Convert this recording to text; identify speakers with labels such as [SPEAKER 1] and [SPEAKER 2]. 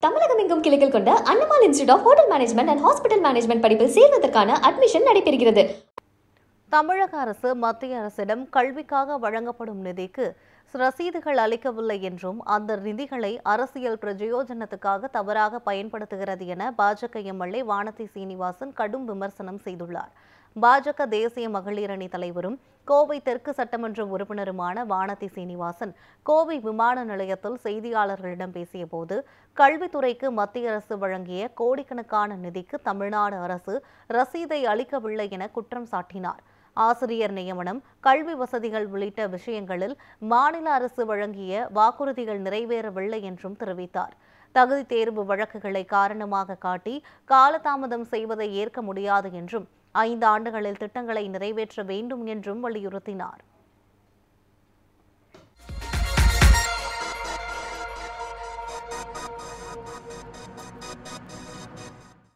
[SPEAKER 1] தமிழகம் எங்கும் கிளைகள் கொண்ட Annamalai institute of hotel management and hospital management படிப்பில் சேர்வதற்கான அட்மிஷன் நடைபெறுகிறது.
[SPEAKER 2] தமிழக அரசு மத்திய அரசிடம் கல்விக்காக வழங்கப்படும் நிதிக்கு ரசீதுகள் அளிக்கவில்லை என்றும் அந்த நிதிகளை அரசியல் பிரயோஜனத்துக்காக தவறாக பயன்படுத்துகிறது என பாஜக எம்எல்ஏ வானதி சீனிவாசன் கடும் விமர்சனம் செய்துள்ளார். பாஜக தேசிய மகளிர் அணி தலைவரும் கோவை தெற்கு சட்டமன்ற உறுப்பினருமான வானதி சீனிவாசன் கோவை விமான நிலையத்தில் செய்தியாளர்களிடம் பேசியபோது கல்வித்துறைக்கு மத்திய அரசு வழங்கிய கோடிக்கணக்கான நிதிக்கு தமிழ்நாடு அரசு ரசீதை அளிக்கவில்லை என குற்றம் சாட்டினார். ஆசிரியர் நியமனம், கல்வி வசதிகள் உள்ளிட்ட விஷயங்களில் மாநில அரசு வழங்கிய வாக்குறுதிகள் நிறைவேறவில்லை என்றும் தெரிவித்தார். தகுதி தேர்வு வழக்குகளை காரணமாக காட்டி காலதாமதம் செய்வதை ஏற்க முடியாது என்றும் 5 ஆண்டுகளில் திட்டங்களை நிறைவேற்ற வேண்டும் என்றும் வலியுறுத்தினார்.